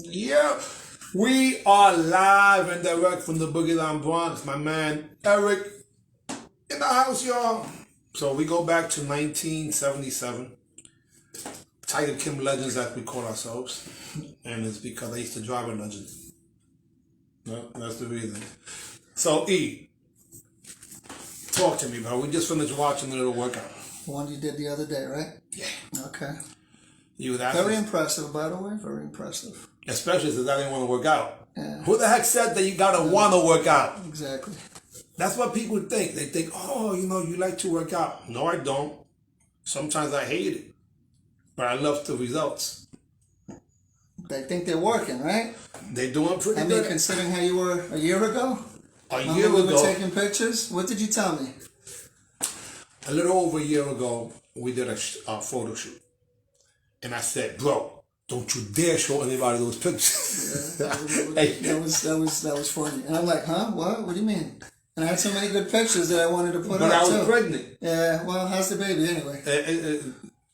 Yeah, we are live and direct from the Boogie Line Bronx. My man Eric in the house, y'all. So we go back to 1977. Tiger Kim Legends, as we call ourselves. And it's because I used to drive a legend. No, that's the reason. So, E, talk to me, bro. We just finished watching a little workout. The one you did the other day, right? Yeah. Okay. You was Very impressive, by the way. Very impressive. Especially since I didn't want to work out. Yeah. Who the heck said that you gotta want to work out? Exactly. That's what people think. They think, oh, you like to work out. No, I don't. Sometimes I hate it. But I love the results. They think they're working, right? They're doing pretty good. I mean, considering how you were a year ago? A year we ago. were taking pictures? What did you tell me? A little over a year ago, we did a photo shoot. And I said, bro, don't you dare show anybody those pictures. Yeah, that was funny. And I'm like, huh? What? What do you mean? And I had so many good pictures that I wanted to put but up, I was too. pregnant. Yeah, well, how's the baby anyway?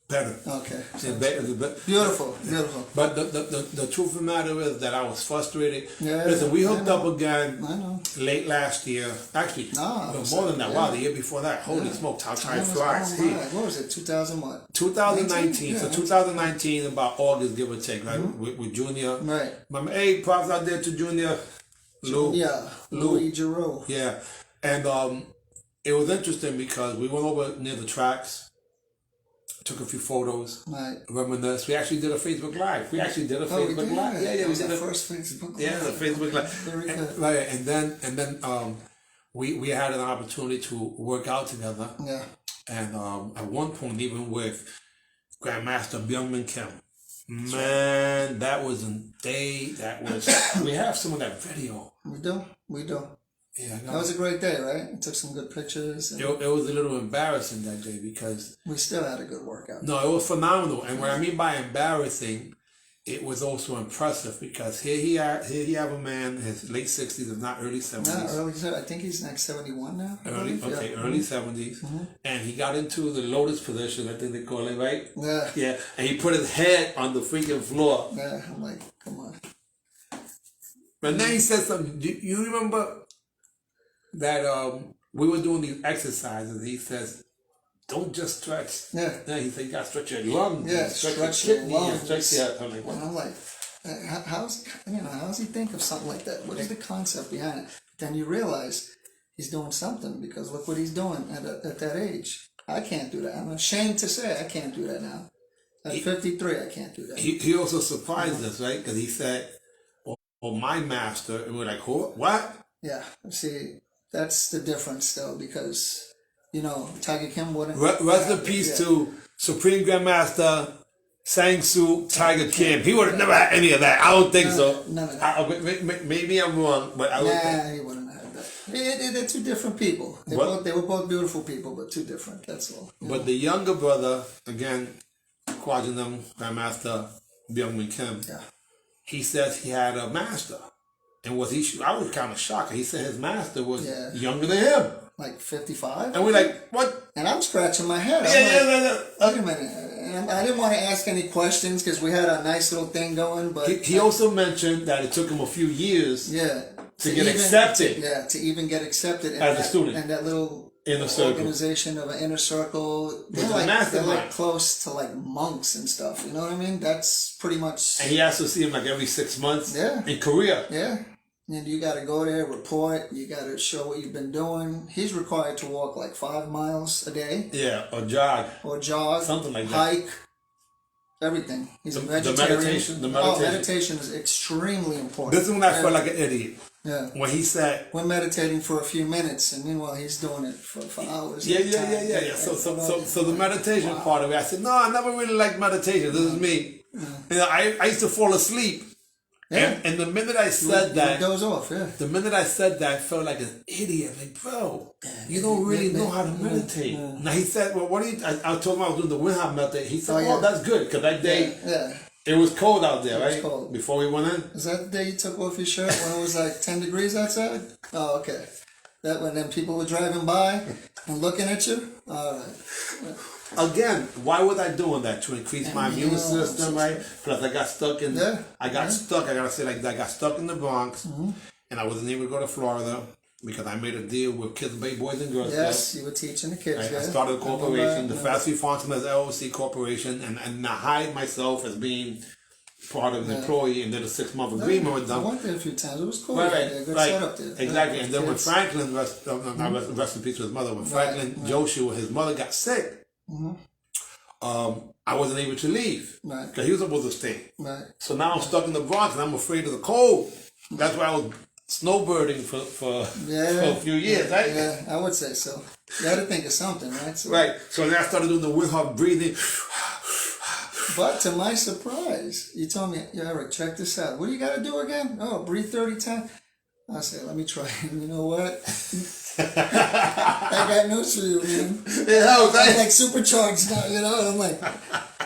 Better. Okay. So beautiful, beautiful. But the truth of the matter is that I was frustrated. Yeah, listen, we hooked up again I know. late last year. Actually, more than that. Yeah. Wow, the year before that. Holy smokes, how time flies. What was it, 2000 what? 2019. Yeah. So 2019, about August, give or take, right? Mm-hmm. With Junior. Right. Hey, props out there to Junior. Lou. Yeah, Louis Giroux. Yeah. And it was interesting because we went over near the tracks. Took a few photos, right. Reminisce. We actually did a Facebook Live. We actually did a Facebook Live. Yeah, we did the first Facebook Live. Yeah, the Facebook Live. Very good. Right, and then we had an opportunity to work out together. Yeah. And at one point, even with Grandmaster Byungmin Kim. Man, that was a day. We have some of that video. We do. Yeah, that was a great day, right? We took some good pictures. It was a little embarrassing that day because... we still had a good workout. No, it was phenomenal. And what I mean by embarrassing, it was also impressive because here you have a man, his late 60s, if not early 70s. No, early, I think he's like 71 now. Early 70s. Mm-hmm. And he got into the lotus position, I think they call it, right? Yeah. Yeah, and he put his head on the freaking floor. Yeah, I'm like, come on. But then he said something. Do you remember... that we were doing these exercises, he says, don't just stretch. Yeah. He said, you got to stretch your lungs. Yeah, stretch your kidney. lungs. And I'm like, how's he think of something like that? What is the concept behind it? Then you realize he's doing something because look what he's doing at that age. I can't do that. I'm ashamed to say I can't do that now. At 53, I can't do that. He also surprised us, right? Because he said, oh, my master. And we're like, who? What? Yeah. See, that's the difference, though, because, Tiger Kim wouldn't... Rest in peace to Supreme Grandmaster Sang Soo Tiger Kim. He would have never had any of that. I don't think so. None of that. Maybe I'm wrong, but I would think... he wouldn't have that. They're two different people. They were both beautiful people, but two different, that's all. But the younger brother, again, Kwajinam Grandmaster Byungmin Kim, he says he had a master. And I was kind of shocked. He said his master was younger than him. Like 55? And we're like, what? And I'm scratching my head. Wait a minute. And I didn't want to ask any questions because we had a nice little thing going. But he also mentioned that it took him a few years to get accepted. Yeah, to even get accepted. As a student. And that little organization of an inner circle. They're like close to like monks and stuff. You know what I mean? That's pretty much... And he has to see him like every 6 months. Yeah. In Korea. Yeah. And you got to go there, report. You got to show what you've been doing. He's required to walk like 5 miles a day. Yeah, or jog. Something like that. Hike. Everything. He's a vegetarian. The meditation. Meditation is extremely important. This is when I felt like an idiot. Yeah. When he said... we're meditating for a few minutes, and meanwhile he's doing it for hours. Yeah. So the meditation part of it, I said, no, I never really liked meditation. This is me. Yeah. I used to fall asleep. Yeah. And the minute I said that, it goes off. Yeah. The minute I said that, I felt like an idiot. Like, bro, you don't really know how to meditate. Yeah. Now he said, well, what do you? I told him I was doing the Winham method. He said, oh, that's good because that day it was cold out there, right? It was cold before we went in. Is that the day you took off your shirt when it was like 10 degrees outside? Oh, okay. That when then people were driving by and looking at you. All right. again, why was I doing that? To increase my immune system, right? Plus, I got stuck in. Yeah. I got stuck. I gotta say like that. I got stuck in the Bronx, and I wasn't able to go to Florida because I made a deal with Kids Bay Boys and Girls Club. Yes, you were teaching the kids. Right? Yeah. I started a corporation, the Yeah. Fast Food Functioners LLC Corporation, and I hired myself as being part of the employee and did a 6-month agreement with I them. went there a few times. It was cool. Right, Yeah, good setup there. exactly. Yeah, And then when kids. Franklin, rest in peace to his mother, when Franklin Joshua, his mother got sick, I wasn't able to leave Right. because he was supposed to stay. Right. So now I'm stuck in the Bronx and I'm afraid of the cold. That's why I was snowbirding for a few years, right? Yeah, I would say so. You got to think of something, right? So, Right. So then I started doing the Wilhelm breathing. But to my surprise, you told me, yeah, Eric, check this out. What do you got to do again? Oh, breathe 30 times. I said, let me try. And you know what? I got news for you, man. I'm like supercharged now, you know? I'm like,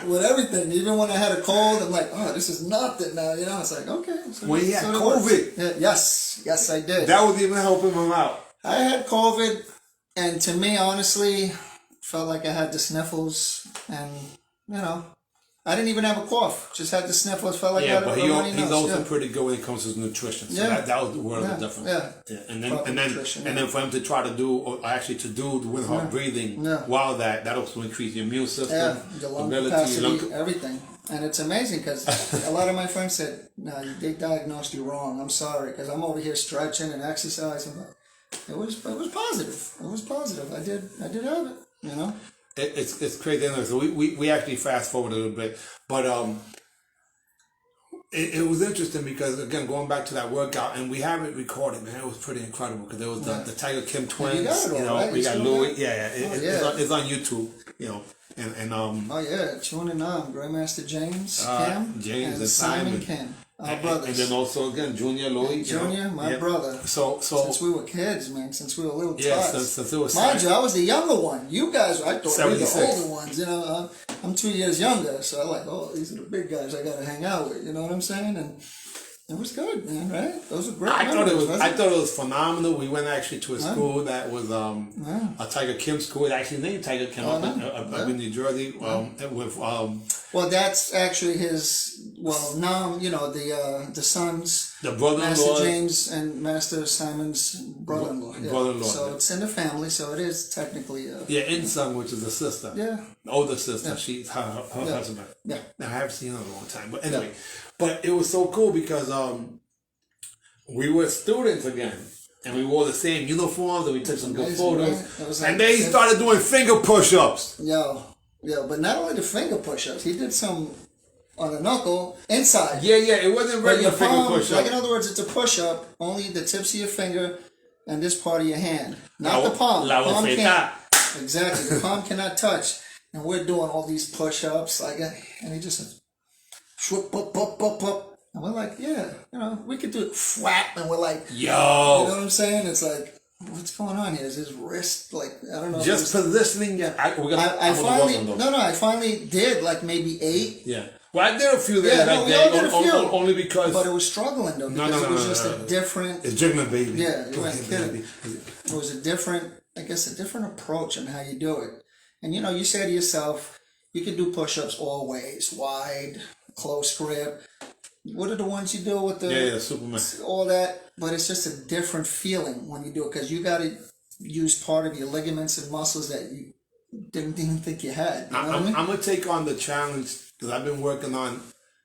with everything. Even when I had a cold, I'm like, oh, this is nothing now, you know? It's like, okay. So When he had so COVID. yeah, yes, I did. That was even helping him out. I had COVID, and to me, honestly, felt like I had the sniffles, and, you know, I didn't even have a cough. Just had the sniffles. Felt like I had but a runny he's nose. also Yeah. pretty good when it comes to his nutrition. So Yeah. that was the world of the difference. Yeah. And Proper then nutrition, and then for him to try to do, or actually to do the Wilhelm breathing while that also increase your immune system, Yeah, the lung capacity, everything. And it's amazing because a lot of my friends said, no, they diagnosed you wrong. I'm sorry, because I'm over here stretching and exercising. But it was positive. It was positive. I did have it, you know? It's crazy. So we actually fast forward a little bit, but it was interesting because again going back to that workout, and we have it recorded, man. It was pretty incredible because there was the Tiger Kim twins. You got it all, you know, right? we got Louis. Yeah. It's on YouTube. You know, and Oh yeah, tune in on Grandmaster James Kim James and Simon Kim. Our brothers. And then also again Junior Louis. Junior, my brother. So since we were kids, man, since we were little tots. Yeah, since it was mind you, I was the younger one. You guys, I thought we were the 76. older ones. You know, I'm 2 years younger, so I'm like, oh, these are the big guys I gotta hang out with. You know what I'm saying? And it was good, man. Right? Those were great. I thought it was phenomenal. We went actually to a school that was a Tiger Kim school. It actually named Tiger Kim up in New Jersey. Well, that's actually his. Well, now you know the sons, the brother-in-law, Master James and Master Simon's brother-in-law. Brother-in-law. So it's in the family. So it is technically. Insung, which is a sister. Yeah. Older sister. She's her husband. Yeah. Now, I haven't seen her in a long time, but anyway, but it was so cool because we were students again. And we wore the same uniforms, and we took some good photos. Right? And they started doing finger push-ups. Yeah, but not only the finger push-ups, he did some on the knuckle inside. Yeah, it wasn't regular finger push-up. Like in other words, it's a push-up, only the tips of your finger and this part of your hand, not the palm. La palm can't. Exactly, the palm cannot touch. And we're doing all these push-ups, like, and he just says, swoop, pop, pop, pop, pop. And we're like, yeah, you know, we could do it flat. And we're like, yo. You know what I'm saying? It's like, what's going on here? Is his wrist, like, I don't know. Just positioning. I finally did like maybe 8. Yeah. Well, I did a few there that day, only because. But it was struggling though, because it was just a different. It's Jigman, baby. Yeah, you ain't kidding. It was a different approach on how you do it. And you know, you say to yourself, you can do push-ups all ways, wide, close grip. What are the ones you do with the Superman, all that? But it's just a different feeling when you do it because you got to use part of your ligaments and muscles that you didn't even think you had. You know what I mean? I'm gonna take on the challenge because I've been working on.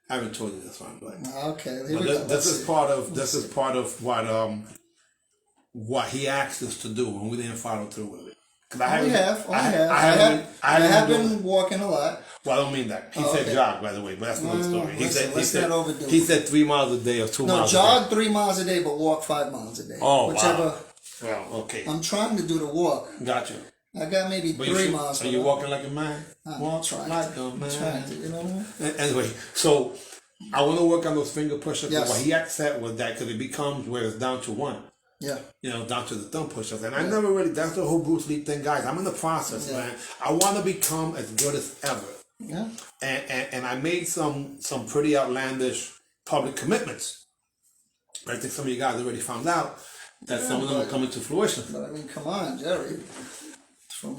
I haven't told you this one, but okay. This is part of what he asked us to do, and we didn't follow through with it. I have been walking a lot. Well, I don't mean that. He said jog, by the way, but that's another story. He he said 3 miles a day or 2 miles a day. No, jog 3 miles a day, but walk 5 miles a day. Oh, whichever. Wow. Well, okay. I'm trying to do the walk. Gotcha. I got maybe 3 miles. Are you walking like a man? I'm trying like a man. Trying to, you know what I mean? Anyway, so I want to work on those finger push-ups. Yes. What he had said was that because it becomes where it's down to 1. Yeah. You know, down to the thumb push-ups. And I never really, that's the whole Bruce Lee thing, guys. I'm in the process, man. I want to become as good as ever. Yeah. And I made some pretty outlandish public commitments. I think some of you guys already found out that some of them are coming to fruition. But I mean, come on, Jerry. From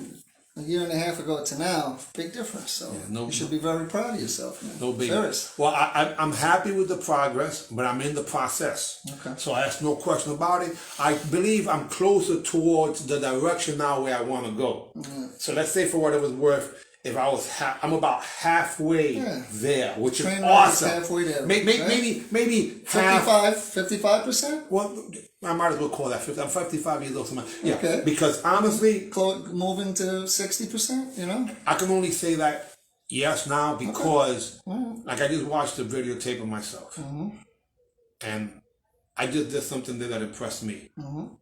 a year and a half ago to now, big difference. So you should be very proud of yourself, man. No big. Serious. Well, I'm happy with the progress, but I'm in the process. Okay. So that's no question about it. I believe I'm closer towards the direction now where I want to go. Mm-hmm. So let's say for what it was worth, if I was, I'm about halfway there, which is awesome. Halfway there. Maybe half. 55%? Well, I might as well call that 50. I'm 55 years old. So yeah, Okay. because honestly, moving to 60%, you know? I can only say that yes now because like I just watched the videotape of myself. And I just did something there that impressed me.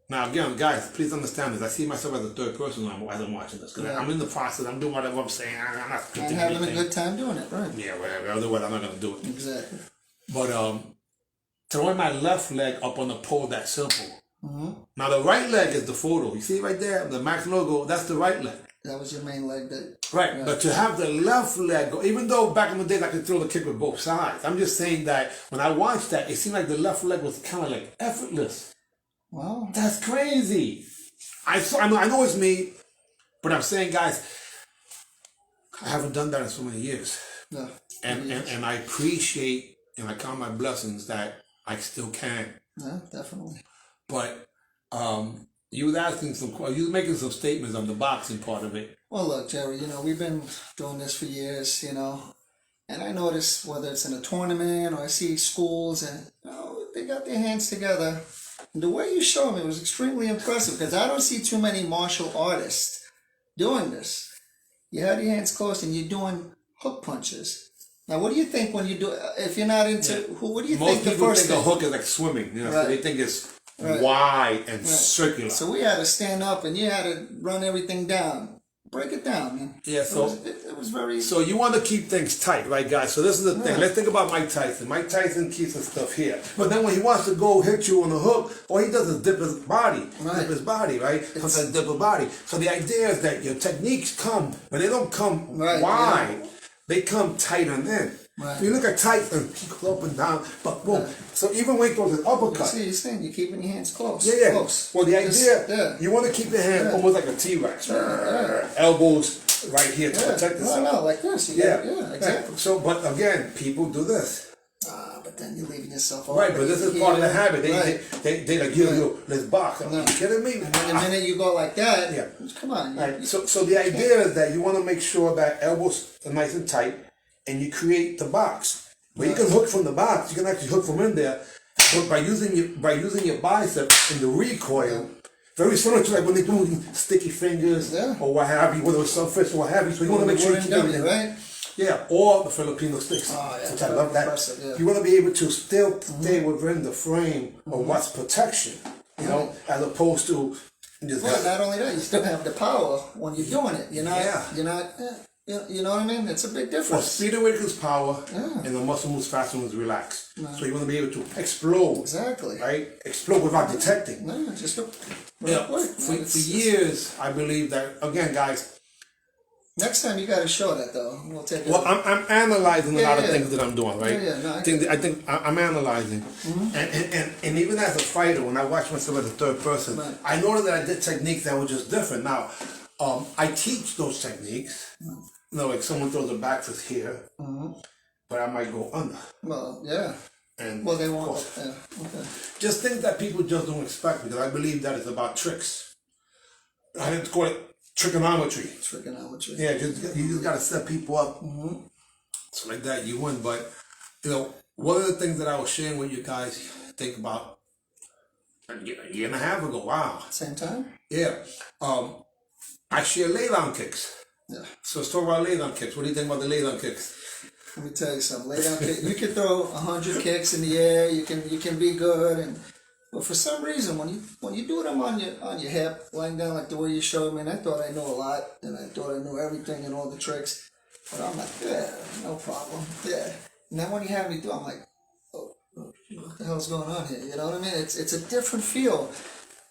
Now again, guys, please understand this. I see myself as a third person as I'm watching this. Because I'm in the process, I'm doing whatever I'm saying. I'm not And having a good time doing it, right? Yeah, whatever. Otherwise I'm not going to do it. Exactly. But throwing my left leg up on the pole, that's simple. Now the right leg is the photo. You see right there, the Max logo, that's the right leg. That was your main leg that... Right, but to have the left leg go, even though back in the days I could throw the kick with both sides, I'm just saying that when I watched that, it seemed like the left leg was kind of like effortless. Wow. That's crazy. I know it's me, but I'm saying, guys, I haven't done that in so many years. Yeah. And I appreciate and I count my blessings that I still can. Yeah, definitely. But you was asking you was making some statements on the boxing part of it. Well, look, Jerry, you know, we've been doing this for years, you know, and I notice whether it's in a tournament or I see schools and, you know, they got their hands together. And the way you showed me was extremely impressive because I don't see too many martial artists doing this. You have your hands closed and you're doing hook punches. Now, what do you think when you do, if you're not into, what do you think the first thing? Most people think a hook is like swimming, you know, so they think it's wide and circular. So we had to stand up and you had to run everything down. Break it down, man. Yeah, so it was very... So you want to keep things tight, right, guys? So this is the thing. Let's think about Mike Tyson. Mike Tyson keeps his stuff here. But then when he wants to go hit you on the hook, all he does is dip his body. Dip his body, right? Sometimes dip his body. So the idea is that your techniques come, but they don't come wide. Yeah. They come tight and in. Right. So you look at Tyson, he goes up and down, but boom. So even when he throws his uppercut. See, you're saying you're keeping your hands close. Yeah. Close. Well, the idea, you want to keep your hands almost like a T-Rex. Elbows right here to protect yourself. No, like this. Yeah, exactly. So, but again, people do this. But then you're leaving yourself off. Right, but this is part of the habit. They like, yo, let's box. Are you kidding me? And then the minute you go like that, come on. Right. So the idea is that you want to make sure that elbows are nice and tight, and you create the box. But you can hook from the box. You can actually hook from in there, but by using your bicep and the recoil. Very similar to like when they do sticky fingers or what have you, whether it's some fish or what have you. So you want to make sure you keep everything right. Yeah, or the Filipino sticks, which I love that. You want to be able to still stay within the frame of what's protection, you know, as opposed to just. Well, not only that, you still have the power when you're doing it. You're not. You know what I mean? It's a big difference. Well, speed awakens power, and the muscle moves faster when it's relaxed. So you want to be able to explode. Exactly. Right? Explode without detecting. No, just go. For years, I believe that, again, guys. Next time you got to show that though. We'll take it. Well, I'm analyzing a lot of things that I'm doing, right? No, I think I'm analyzing, and even as a fighter, when I watch myself as a third person, I noticed that I did techniques that were just different. Now, I teach those techniques. You know, like someone throws a back fist here, but I might go under. Well, yeah. And well, they won't. Yeah. Okay. Just things that people just don't expect, because I believe that it's about tricks. I didn't call it trigonometry. Trigonometry. Yeah, you just got to set people up. So like that, you win. But, you know, one of the things that I was sharing with you guys, think about a year and a half ago. Wow. Same time? Yeah. I share lay-down kicks. Yeah. So let's talk about lay-down kicks. What do you think about the lay-down kicks? Let me tell you something. Lay-down kick. You can throw 100 kicks in the air. You can be good, but for some reason, when you do them on your hip, lying down like the way you showed me, and I thought I knew a lot, and I thought I knew everything and all the tricks, but I'm like, no problem. Yeah. And then when you have me do, I'm like, what the hell's going on here? You know what I mean? It's a different feel.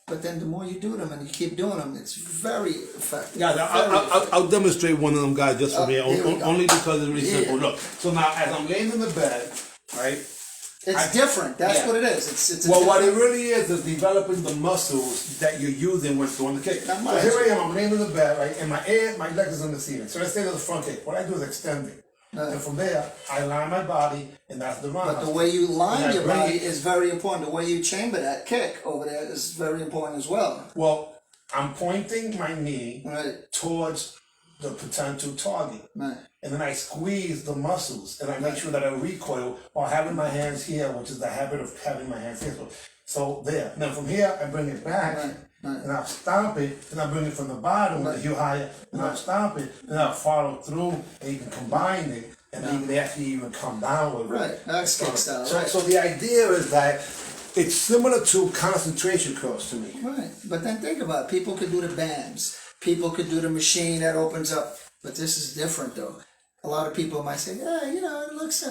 But then the more you do them and you keep doing them, it's very effective. Guys, I'll demonstrate one of them guys just for me, only because it's really simple. Look, so now as I'm laying in the bed, right, It's different. That's yeah. what it is. It's Well, what it really is developing the muscles that you're using when doing the kick. So here I am, I'm laying in the bed, right, and my leg is on the ceiling. So I stay to the front kick. What I do is extend it. And from there, I line my body, and that's the run. But the way you line your body is very important. The way you chamber that kick over there is very important as well. Well, I'm pointing my knee towards the potential target. Right. And then I squeeze the muscles, and I make sure that I recoil while having my hands here, which is the habit of having my hands here. So there. Now from here, I bring it back, and I'll stomp it, and I bring it from the bottom with the heel higher, and I'll stomp it, and I'll follow through, and you can combine it, and then they actually even come down with it. Right, that's kick style, So the idea is that it's similar to concentration curls to me. Right, but then think about it. People could do the bands. People could do the machine that opens up. But this is different, though. A lot of people might say, yeah, you know, it looks,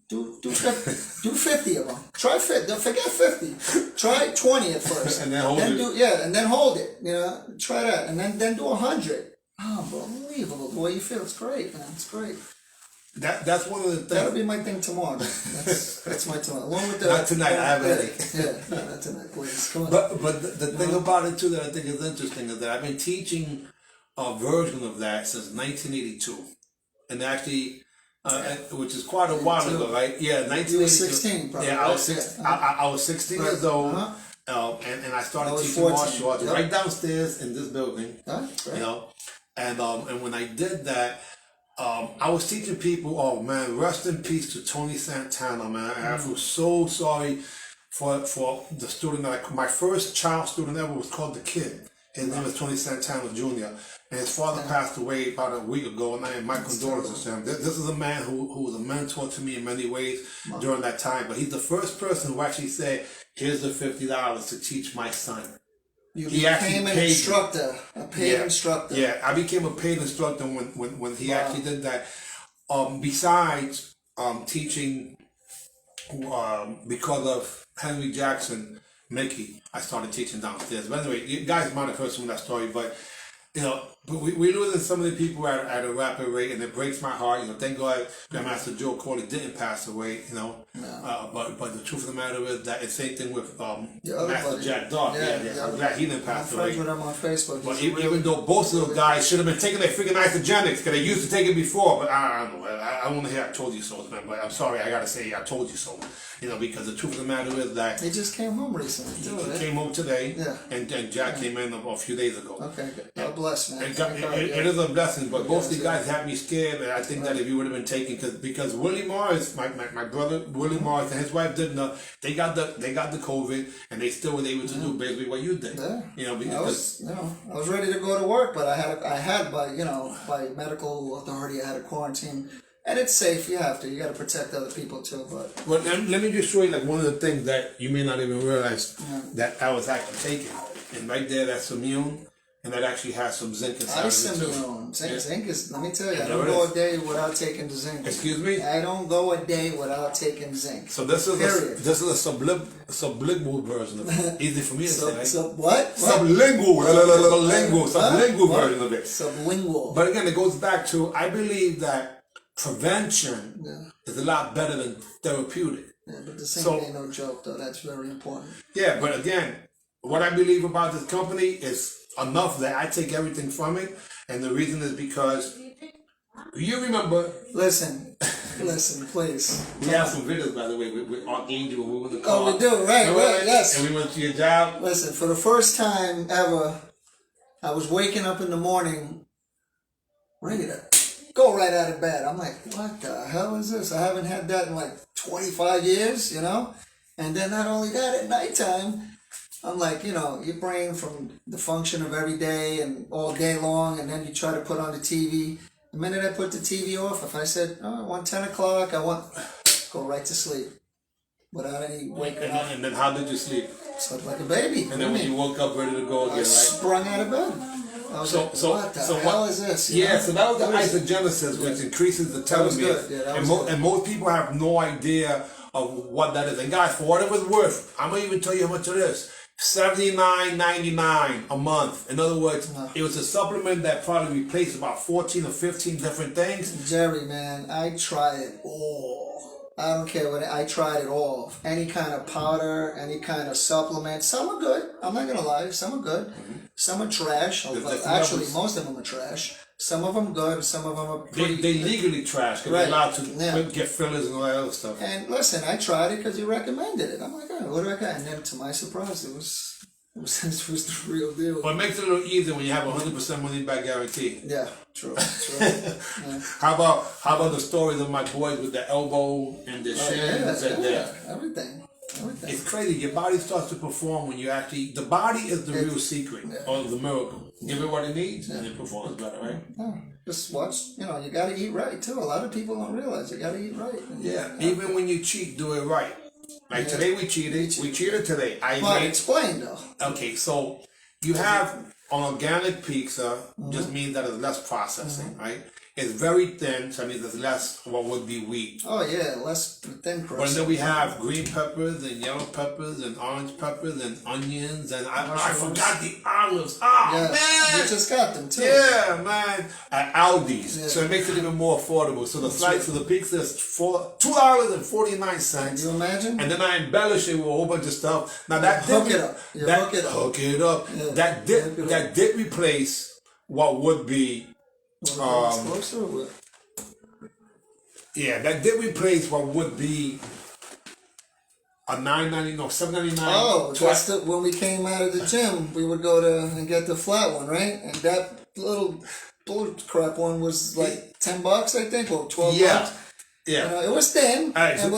do 50 of them. Try 50. Don't forget 50. Try 20 at first. And then hold it. And then hold it. You know, try that. And then do 100. Unbelievable. The way you feel. It's great, man. It's great. That's one of the things. That'll be my thing tomorrow. That's my tomorrow. Along with the, not tonight. I have it. Yeah, not tonight, please. Come on. But the thing about it too that I think is interesting is that I've been teaching a version of that since 1982, and actually, which is quite a while ago, right? Yeah, 1982. You were 16, probably. Yeah, I was 16 years old. And I started teaching martial arts right downstairs in this building. You know, and when I did that. I was teaching people, oh man, rest in peace to Tony Santana, man. I feel so sorry for the student that my first child student ever was called The Kid. His name is Tony Santana Jr. And his father passed away about a week ago, and I have my condolences to him. This is a man who was a mentor to me in many ways during that time. But he's the first person who actually said, here's the $50 to teach my son. You became an instructor, a paid instructor. Yeah, I became a paid instructor when he actually did that. Besides teaching, because of Henry Jackson, Mickey, I started teaching downstairs. But anyway, you guys might have heard some of that story, but you know, but we're losing so many people at a rapid rate, and it breaks my heart. You know, thank God Grandmaster Joe Corley didn't pass away. You know, but the truth of the matter is that it's the same thing with Master Jack Dog. I'm glad he didn't pass away. I'm friends with him on Facebook. But even though both of those guys should have been taking their freaking isogenics, because they used to take it before. But I don't know. I want to hear I told you so, man. But I'm sorry, I gotta say I told you so. You know, because the truth of the matter is that he just came home recently. He came home today, and Jack came in a few days ago. Okay, good. God bless, man. It is a blessing, but both these guys had me scared. And I think that if you would have been taken, because Willie Morris, my brother Willie Morris and his wife didn't. They got the COVID, and they still were able to do basically what you did. Yeah. You know, because I was ready to go to work, but I had by medical authority, I had a quarantine. And it's safe. You have to. You got to protect other people too. But well, let me just show you like one of the things that you may not even realize that I was actually taking. And right there, that's immune, and that actually has some zinc inside of it too. Zinc is. Let me tell you, I don't go a day without taking the zinc. Excuse me? I don't go a day without taking zinc. So this is a sublingual version of it. Easy for me to say. Right? What? Sublingual version of it. Sublingual. But again, it goes back to I believe that prevention is a lot better than therapeutic. Yeah, but the zinc ain't no joke, though. That's very important. Yeah, but again, what I believe about this company is enough that I take everything from it, and the reason is because you remember. Listen, please. We have some videos, by the way, with Archangel when we were in the car. Oh, we do, right, yes. And we went to your job. Listen, for the first time ever, I was waking up in the morning ready to go right out of bed. I'm like, what the hell is this? I haven't had that in like 25 years, you know? And then not only that, at nighttime, I'm like, you know, your brain from the function of every day and all day long, and then you try to put on the TV. The minute I put the TV off, if I said, I want 10 o'clock, go right to sleep without any waking up. And then how did you sleep? Slept like a baby. And then when you woke up ready to go again, I sprung out of bed. What the hell is this? Yeah, so that was the isogenesis, which increases the telomere. And most people have no idea of what that is. And guys, for whatever it's worth, I'm going to even tell you how much it is. $79.99 a month. In other words, it was a supplement that probably replaced about 14 or 15 different things. Jerry, man, I try it all. I don't care what I tried it all. Any kind of powder, any kind of supplement. Some are good. I'm not gonna lie. Some are good. Some are trash. Actually, most of them are trash. Some of them good. Some of them are pretty. They legally trash because they're allowed to get fillers and all that other stuff. And listen, I tried it because you recommended it. I'm like, oh, what do I got? And then to my surprise, it was the real deal. But it makes it a little easier when you have 100% money back guarantee. Yeah, true. Yeah. How about the stories of my boys with the elbow and the shins and everything. It's crazy. Your body starts to perform when you actually. The body is the real secret or the miracle. Give it what it needs and it performs better, right? Yeah. Just watch. You got to eat right too. A lot of people don't realize you got to eat right. Even when you cheat, do it right. Like today we cheated. We cheated today. Explain though. Okay, so you have an organic pizza, just means that it's less processing, right? It's very thin, so that means there's less what would be wheat. Oh yeah, less thin crust. But then we have green peppers and yellow peppers and orange peppers and onions and I forgot the olives. Oh man! You just got them too. Yeah, man. At Aldi's, so it makes it even more affordable. So the slice of the pizza is $2.49. Can you imagine? And then I embellish it with a whole bunch of stuff. Now that hook it up. Hook it up. Yeah. That did replace what would be. That did replace what would be a $9.99, no $7.99. Oh, that's when we came out of the gym, we would go and get the flat one, right? And that little bull crap one was like $10, I think, or $12. Yeah. It was thin. Right, so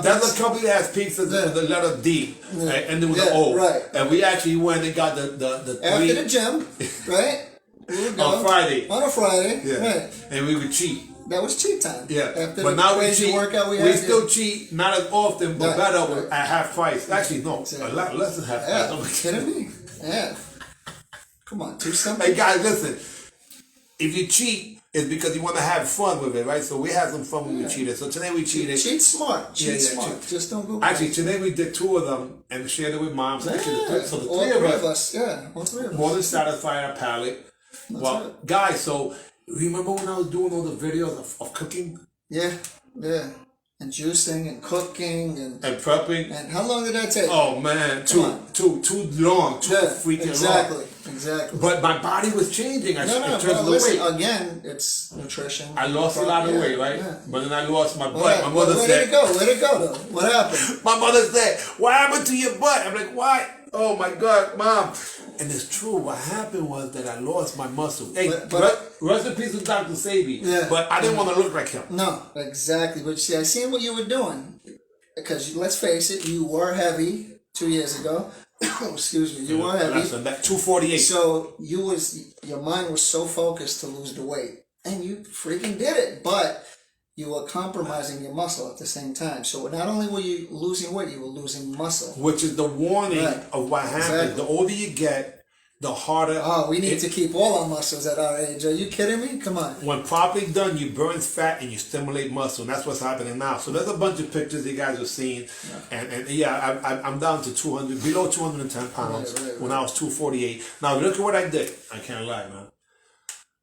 that's a company that has pizzas with the letter D, right? And then with the O. Right. And we actually went and got the after the gym, right? We would go on Friday. On a Friday, right? And we would cheat. That was cheat time. Yeah, after but now we cheat. Workout we still cheat, not as often, but better at half price. Actually, no, a lot less than half price. Are you kidding me? Yeah. Come on, do something. Hey guys, listen. If you cheat, it's because you want to have fun with it, right? So we had some fun when we cheated. So today we cheated. Cheat smart. Cheat smart. Just don't go. Actually, today we did 2 of them and shared it with moms. Actually, so the all three of us. All 3 of us. More than satisfied our palate. Guys, so remember when I was doing all the videos of cooking? Yeah. And juicing and cooking and prepping. And how long did that take? Oh man, too long, freaking long. Exactly. But my body was changing. Listen, again, it's nutrition. I lost a lot of weight, right? Yeah. But then I lost my butt. Yeah. My mother said, Where'd it go though? What happened? My mother said, what happened to your butt? I'm like, why? Oh my God, Mom. And it's true. What happened was that I lost my muscle. Hey, rest in peace with Dr. Sabi. Yeah. But I didn't want to look like him. No, exactly. But see, I seen what you were doing. Because let's face it, you were heavy 2 years ago. Excuse me, you were heavy. Less than that, 248. So your mind was so focused to lose the weight. And you freaking did it. But you were compromising your muscle at the same time. So not only were you losing weight, you were losing muscle. Which is the warning of what happens. Exactly. The older you get, the harder. Oh, we need to keep all our muscles at our age. Are you kidding me? Come on. When properly done, you burn fat and you stimulate muscle. And that's what's happening now. So there's a bunch of pictures you guys are seeing. Yeah. And I'm down to 200, below 210 pounds when I was 248. Now look at what I did. I can't lie, man.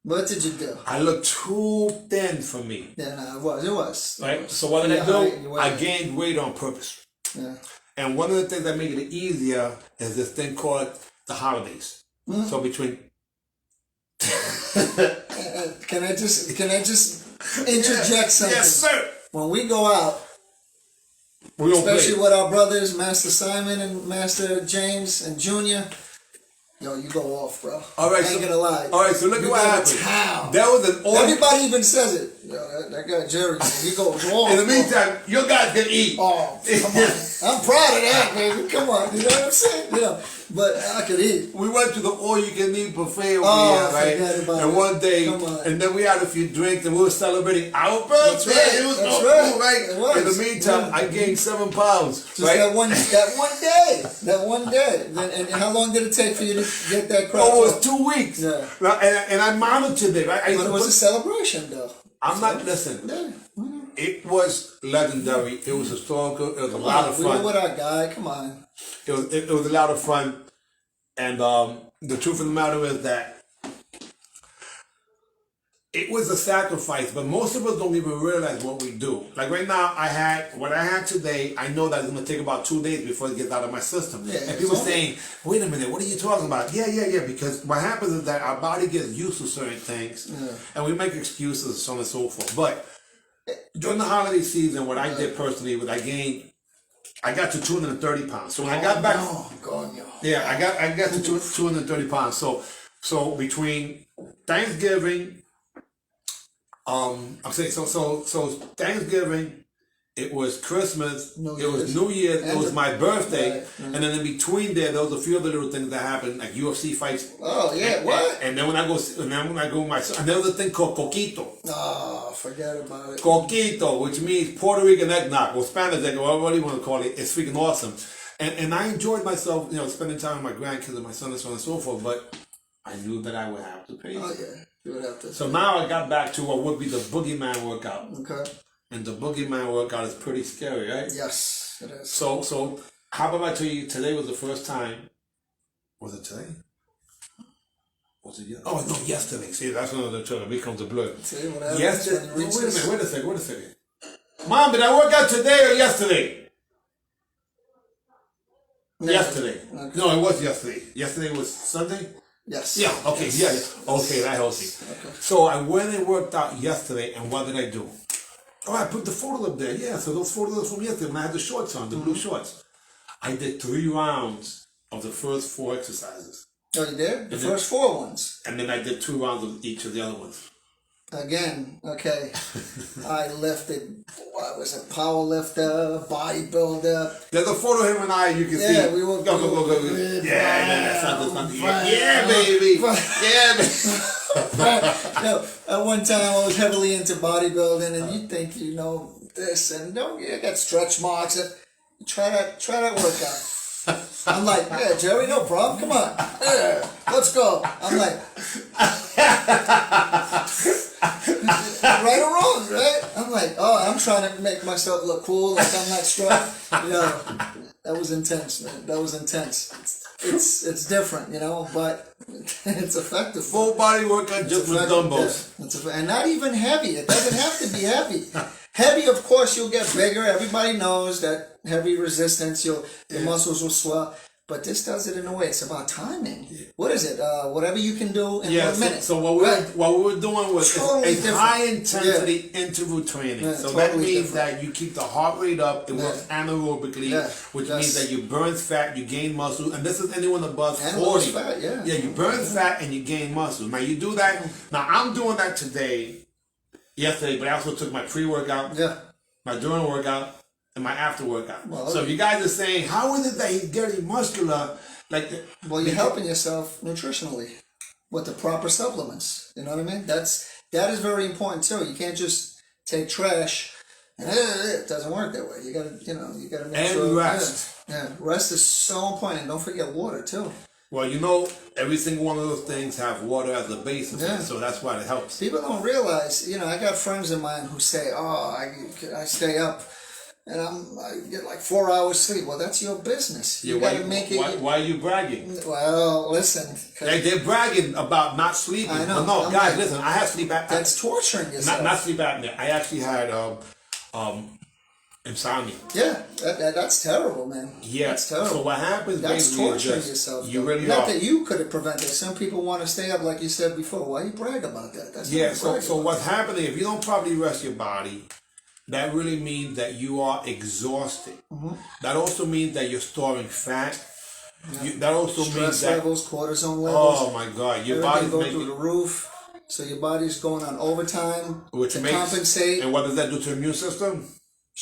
What did you do? I looked too thin for me. Yeah, no, it was. Right? So what did I do? I gained weight on purpose. Yeah. And one of the things that make it easier is this thing called the holidays. Mm-hmm. So between... Can I just interject something? Yes, sir. When we go out, especially with our brothers, Master Simon and Master James and Junior, yo, you go off, bro. All right, I ain't gonna lie. All right, so look at what happened. Town. That was an order. Everybody even says it. Yo, that guy Jerry, he goes off. In the meantime, your guys can eat. Oh, come on. I'm proud of that, baby. Come on, you know what I'm saying? Yeah, but I could eat. We went to the all-you-can-eat buffet over here, right? And one day, and then we had a few drinks, and we were celebrating our birthday. It was no food, right? In the meantime, I gained 7 pounds. Just that one day. That one day. And how long did it take for you to get that crap? Oh, it was 2 weeks. Yeah. And I monitored it, right? But it was a celebration, though. I'm not, listen, it was legendary. It was historical. It was a lot of fun. We were with our guy. Come on. It was a lot of fun. And the truth of the matter is that it was a sacrifice, but most of us don't even realize what we do. Like right now, what I had today, I know that it's going to take about 2 days before it gets out of my system. Yeah, and people saying, wait a minute, what are you talking about? Yeah, because what happens is that our body gets used to certain things, and we make excuses and so on and so forth. But during the holiday season, what I did personally was I got to 230 pounds. So when I got back, yeah, I got to 230 pounds. So between Thanksgiving, I'm saying so Thanksgiving, it was Christmas, it was New Year's, it was my birthday, and then in between there was a few other little things that happened, like UFC fights. Oh yeah, what? And then when I go my another thing called coquito. Oh, forget about it. Coquito, which means Puerto Rican eggnog or Spanish eggnog, whatever you want to call it. It's freaking awesome, and I enjoyed myself, spending time with my grandkids and my son and so on and so forth. But I knew that I would have to pay. Oh yeah. You would have to. So now I got back to what would be the boogeyman workout. Okay. And the boogeyman workout is pretty scary, right? Yes, it is. So how about I tell you, today was the first time. Was it today? Was it yesterday? Oh, no, yesterday. See, that's another term. It becomes a blur. See what happens yesterday. when you reach this? Wait a second. Mom, did I work out today or yesterday? No. Yesterday. Okay. No, it was yesterday. Yesterday was Sunday? Yes. Yeah, okay, Yes. yeah. Okay, that helps you. Okay. So I went and worked out yesterday, and what did I do? Oh, I put the photo up there. Yeah, so those photos are from yesterday when I had the shorts on, the blue shorts. I did 3 rounds of the first 4 exercises. Oh, you did? The first 4 ones? And then I did 2 rounds of each of the other ones. Again, okay. I lifted, what was it, power lifter, bodybuilder. There's a photo of him and I, you can see. Yeah, we were go. Yeah, that's not. Yeah, baby. Yeah, baby. No, at one time I was heavily into bodybuilding, and you think you know this, and you got stretch marks. And try that workout. I'm like, yeah, Jerry, no problem. Come on, yeah, let's go. I'm like, right or wrong, right? I'm like, I'm trying to make myself look cool, like I'm not strong. That was intense, man. That was intense. It's different, but it's effective. Full body workout just with dumbbells. Yeah. And not even heavy. It doesn't have to be heavy. Heavy, of course, you'll get bigger. Everybody knows that heavy resistance, your muscles will swell. But this does it in a way. It's about timing. Yeah. What is it? Whatever you can do in 1 minute. So what we were doing was a high intensity interval training. Yeah, so totally that means different. that you keep the heart rate up. It works anaerobically, which means that you burn fat, you gain muscle, and this is anyone above 40. Fat, yeah. Yeah, you burn fat and you gain muscle. Now you do that. Now I'm doing that yesterday, but I also took my pre-workout, my during workout, and my after workout. Well, so if you guys are saying, how is it that he's getting muscular? Well, you're helping yourself nutritionally with the proper supplements. You know what I mean? That is very important too. You can't just take trash and it doesn't work that way. You gotta make sure. And rest. Yeah, rest is so important. And don't forget water too. Well, every single one of those things have water as a base of it, so that's why it helps. People don't realize, I got friends of mine who say, I stay up and I get like 4 hours sleep. Well, that's your business. You gotta make it. Why are you bragging? Well, listen. They're bragging about not sleeping. I know. No, guys, listen. I have sleep apnea. That's torturing yourself. Not sleep apnea. I actually had insomnia. Yeah, that's terrible, man. Yeah, that's terrible. So what happens? That's torturing yourself. You really Not are. that you could have prevented. Some people want to stay up, like you said before. Why you brag about that? That's So what's happening if you don't properly rest your body? That really means that you are exhausted. Mm-hmm. That also means that you're storing fat. Yeah. That also means that levels, cortisone levels. Oh my God, your body's going through the roof. So your body's going on overtime to compensate. And what does that do to the immune system?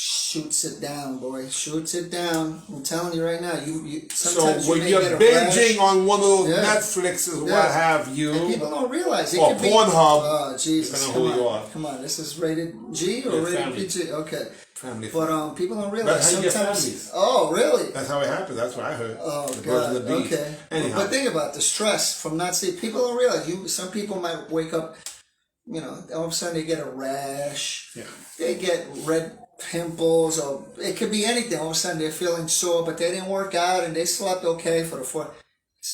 Shoots it down, boy. Shoots it down. I'm telling you right now. You sometimes so when you're binging on one of those Netflixes, what have you? And people don't realize it. Or could be Pornhub. Oh Jesus! Come on. This is rated G or rated family. PG? Okay. Family. But people don't realize That's how you sometimes. Get families. Oh really? That's how it happens. That's what I heard. Oh the God. Birds and the bees. Okay. Anyhow. But think about the stress from not sleep. People don't realize. Some people might wake up. All of a sudden they get a rash. Yeah. They get red pimples, or it could be anything. All of a sudden they're feeling sore, but they didn't work out and they slept okay for the 4.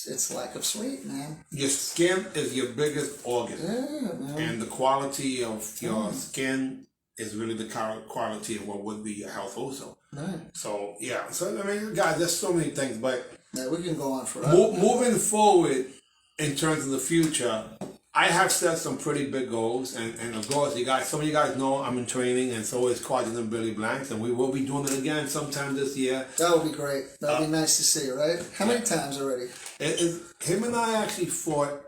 it's lack of sleep, man. Your skin is your biggest organ. Yeah, man. And the quality of your skin is really the quality of what would be your health also. Right. So, yeah. So, I mean, guys, there's so many things. But yeah, we can go on forever. moving forward in terms of the future, I have set some pretty big goals. And of course, some of you guys know I'm in training, and so is Quadrant and Billy Blanks. And we will be doing it again sometime this year. That would be great. That would be nice to see, right? How many times already? Him and I actually fought.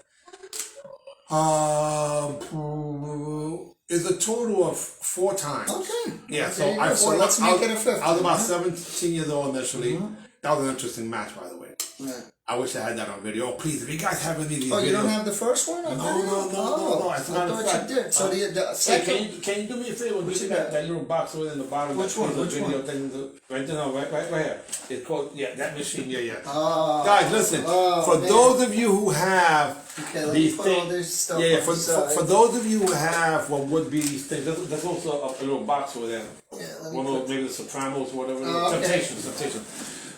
Is a total of 4 times. Okay. Yeah, so I fought. So let's make it a 5th. I was about 17 years old initially. That was an interesting match, by the way. Right. I wish I had that on video. Oh, please, if you guys have any of these videos. videos. You don't have the first one? No. As a matter of fact, you did. So the second. Can you do me a favor? What you got? That little box over in the bottom. Which one? Right there, right here. It's called, that machine. Yeah. Guys, listen. For those of you who have these things, for those of you who have what would be these things, there's also a little box over there. Yeah, one of maybe the Sopranos, or whatever. Temptation.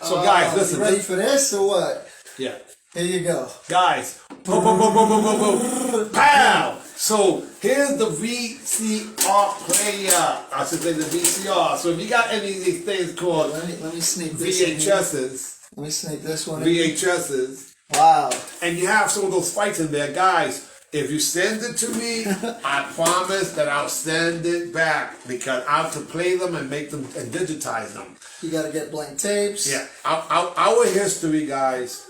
So guys, listen. You ready for this or what? Yeah. Here you go. Guys. Boom. Pow! So here's the VCR player. I should say the VCR. So if you got any of these things called let me sneak this VHSs. Let me sneak this one VHSs. Wow. And you have some of those fights in there, guys. If you send it to me, I promise that I'll send it back because I have to play them and make them and digitize them. You got to get blank tapes. Yeah, our history, guys,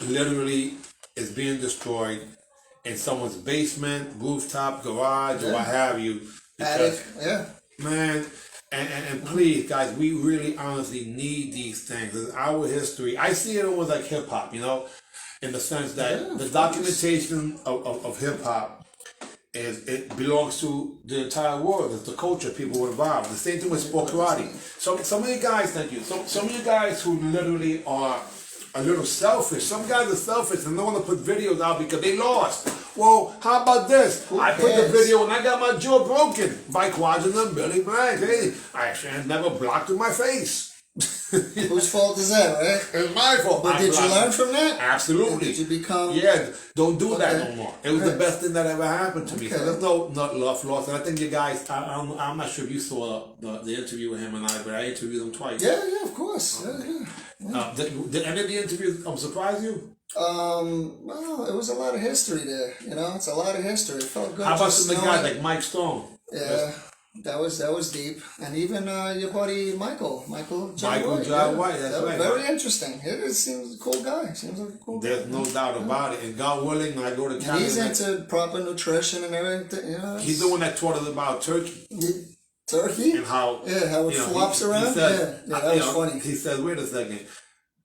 literally is being destroyed in someone's basement, rooftop, garage, or what have you. Attic, yeah. Man, and please, guys, we really honestly need these things. It's our history. I see it almost like hip hop, in the sense that the documentation of hip hop it belongs to the entire world. It's the culture people were involved. The same thing with sport karate. So some of you guys, thank you. Some of you guys who literally are a little selfish. Some guys are selfish and don't want to put videos out because they lost. Well, how about this? I put the video and I got my jaw broken by Quadrant and Billy Blanks. Hey, I actually had never blocked in my face. Whose fault is that, right? It's my fault. But did you learn from that? Absolutely. And did you become... Yeah, don't do that no more. It was the best thing that ever happened to me. So there's not love lost. And I think you guys, I'm not sure if you saw the interview with him and I, but I interviewed him twice. Yeah, of course. Did any of the interviews surprise you? Well, it was a lot of history there. It's a lot of history. It felt good. How about some of the guys like Mike Stone? Yeah. That was deep, and even your buddy Michael John White. That's right. Very interesting. He seems a cool guy. Seems like a cool guy. There's no doubt about it. And God willing, when I go to Canada, he's into proper nutrition and everything. He's the one that taught us about turkey. Turkey and how it flops around. He said, that was funny. He said, "Wait a second.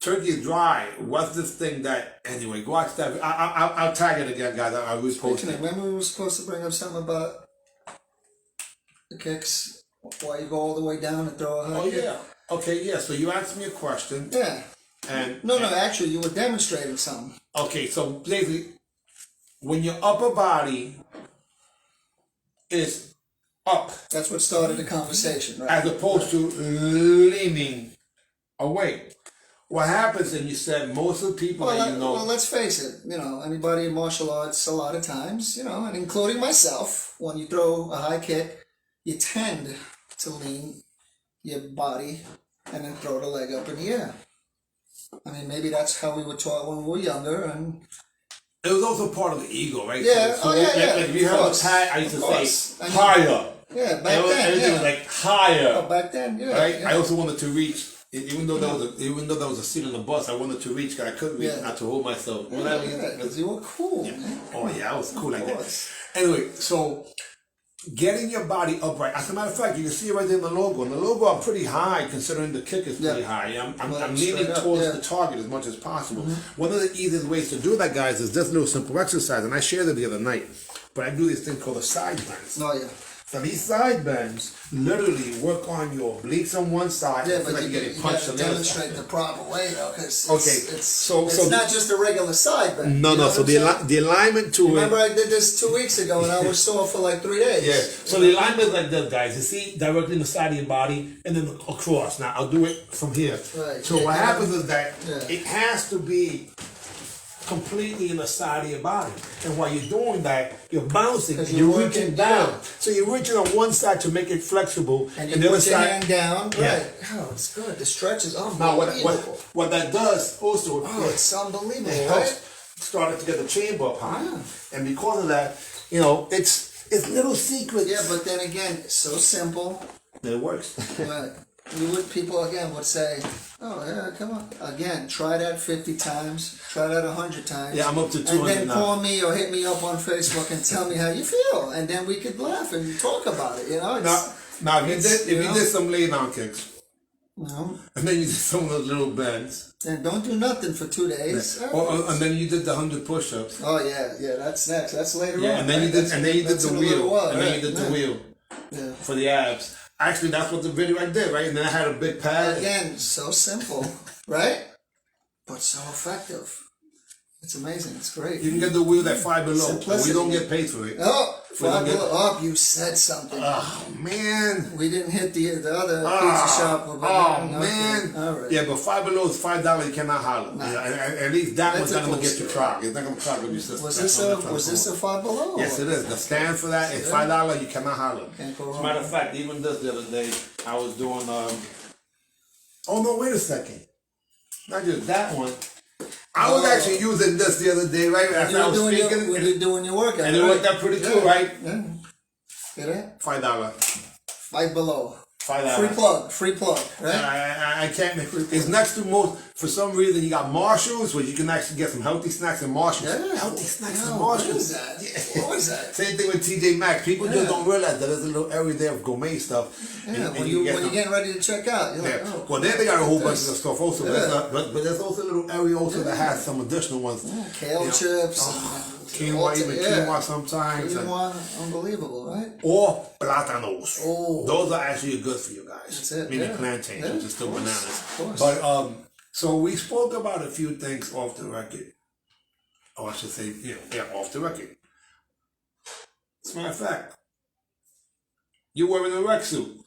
Turkey is dry. What's this thing that?" Anyway, watch that. I'll tag it again, guys. I'll repost it. Remember, we were supposed to bring up something about the kicks, why you go all the way down and throw a high kick. Yeah. Okay, yeah. So you asked me a question. Yeah. And no, actually, you were demonstrating something. Okay, so basically, when your upper body is up. That's what started the conversation, right? As opposed to leaning away. What happens, and you said most of the people Well, let's face it. Anybody in martial arts, a lot of times, and including myself, when you throw a high kick, you tend to lean your body and then throw the leg up in the air. I mean, maybe that's how we were taught when we were younger, and it was also part of the ego, right? Yeah, so like if you have a tag, I used to say higher. Yeah, back then. Everything was like higher. Oh, back then, yeah. Right? Yeah. I also wanted to reach. Even though there was a seat on the bus, I wanted to reach, because I couldn't reach, not to hold myself. Because you were cool. Yeah. Oh yeah, I was cool like that. Anyway, so getting your body upright. As a matter of fact, you can see it right there in the logo. And the logo, I'm pretty high considering the kick is pretty high. I'm leaning towards the target as much as possible. One of the easiest ways to do that, guys, is this little simple exercise. And I shared it the other night. But I do this thing called a side glance. Oh yeah. So these side bends literally work on your obliques on one side. Yeah, I feel but like you you're getting gotta punched on the other demonstrate side. the proper way though, because Okay, it's so not just a regular side bend. No, you know no. So what I'm saying? the alignment to Remember, it. I did this 2 weeks ago, and I was sore for like 3 days. Yeah. So the alignment is like this, guys. You see directly in the side of your body, and then across. Now I'll do it from here. Right. So what happens is that Yeah. it has to be completely in the side of your body, and while you're doing that, you're bouncing, 'Cause and you're you're reaching working down. down. So you're reaching on one side to make it flexible, And you the other put your side. hand down. Yeah. Right. Oh, it's good. The stretch is Now unbelievable. what that does also, Oh, it's unbelievable, it right? helps start to get the chamber up high, Yeah. and because of that, it's little secrets. Yeah, but then again, it's so simple. It works. Right. People again would say, "Oh yeah, come on." Again, try that 50 times. Try that 100 times. Yeah, I'm up to 200 And then now. call me or hit me up on Facebook and tell me how you feel, and then we could laugh and talk about it. You know. Now if you know? did some lay down kicks, No. and then you did some of those little bends, And don't do nothing for 2 days. and then you did the 100 push-ups. Oh yeah, that's next. That's later Yeah, on. and then you right? did That's the in a little wheel, while, and then right? you did the wheel Yeah. for the abs. Actually, that's what the video I did, right? And then I had a big pad. Again, so simple, right? But so effective. It's amazing. It's great. You can get the wheel at $5 below. And we Simplicity. don't get paid for it. Oh, We don't get- up! You said something. Oh man. We didn't hit the other pizza shop. Oh Okay. man. All right. Yeah, but $5 below is $5. You cannot holler. At least that one's That's a not gonna cool get you story. clogged. It's not gonna clog up your system. Was That's this what a I'm trying was to this a promote. Five Below? Yes, it is. The stand for that is $5. You cannot holler. Can't go As a wrong. matter of fact, even this the other day, I was doing. Oh no! Wait a second. Not just that one. I was actually using this the other day, right? After I was speaking, when you're doing your workout, and it worked out pretty cool, right? Yeah. Get it? $5. Five Below. $5. Free plug, right? I can't make it's next to most. For some reason, you got Marshalls, where you can actually get some healthy snacks in Marshalls. Yeah. Healthy snacks in Yo, Marshalls. what is that? What is that? Same thing with TJ Maxx. People just Yeah. don't realize that there's a little area there of gourmet stuff. Yeah, and when you get you're some- getting ready to check out, you're Yeah. like, oh. Well, then they got a whole look at bunch of this. stuff also. Yeah. But there's also a little area also that has some additional ones. Kale You know, chips. quinoa, even quinoa sometimes. and- Quinoa, unbelievable, right? or plátanos. Oh. Those are actually good for you guys. That's it, Meaning yeah. plantains, Yeah, which is still of course, bananas. of course. But so we spoke about a few things off the record. Or I should say, off the record. As a matter of fact, you're wearing a rec suit.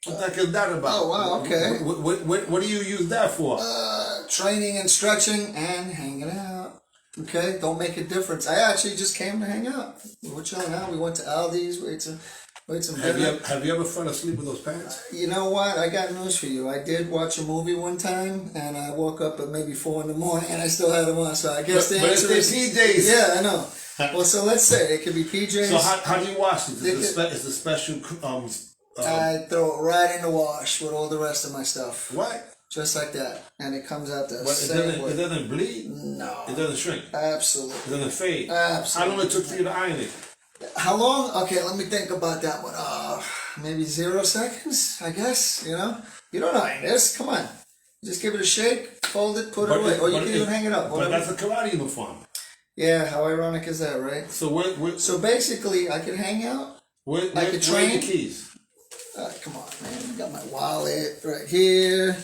What the heck is that about? Oh, wow, okay. What do you use that for? Training and stretching and hanging out. Okay, don't make a difference. I actually just came to hang out. We were chilling out. We went to Aldi's. We ate some dinner. Have you ever fell asleep with those pants? You know what? I got news for you. I did watch a movie one time, and I woke up at maybe 4 in the morning, and I still had them on. So I guess the But it's answer the is PJs. yeah, I know. Well, so let's say it could be PJs. So how do you wash it? It's a special I throw it right in the wash with all the rest of my stuff, what? just like that, and it comes out the What, it same way. doesn't bleed. No, It doesn't shrink. absolutely. It doesn't fade. Absolutely. How long it took for you to iron it? How long? Okay, let me think about that one. Maybe 0 seconds, I guess. You know, you don't iron this. Come on, just give it a shake, fold it, put it away, or you can even hang it up. But Whatever. that's a karate uniform. Yeah, how ironic is that, right? So where So basically, I could hang out. where I could where are train. the keys? Come on, man. I got my wallet right here.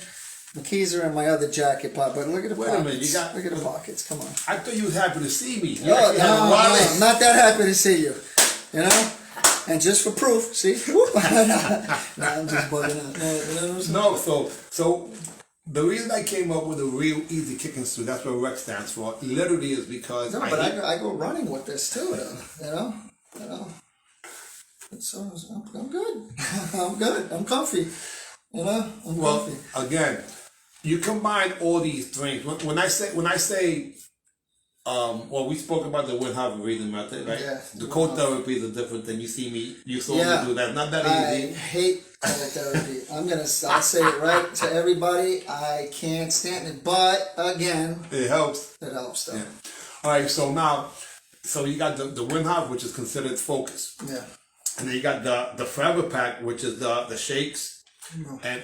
The keys are in my other jacket pocket, but look at the Wait a pockets. minute, you got- look at the pockets. Come on. I thought you was happy to see me. You No, actually have a no, wallet. I'm not that happy to see you. You know? And just for proof, see? Whoop. No, I'm just bugging out. No, so the reason I came up with a real easy kicking suit, that's what REC stands for, literally is because No, but I go running with this too, though. You know? So I'm good. I'm good. I'm comfy. You know? I'm comfy. Again, you combine all these things. When I say, well, we spoke about the Winhofer breathing method, right? Yeah, The cold therapy is a different thing. You see me, you saw Yeah. me do that. Not that I easy. hate cold therapy. I'll say it right to everybody. I can't stand it. But again, It helps. it helps though. Yeah. All right. So now, you got the Winhofer, which is considered focus, Yeah. and then you got the Forever Pack, which is the shakes. And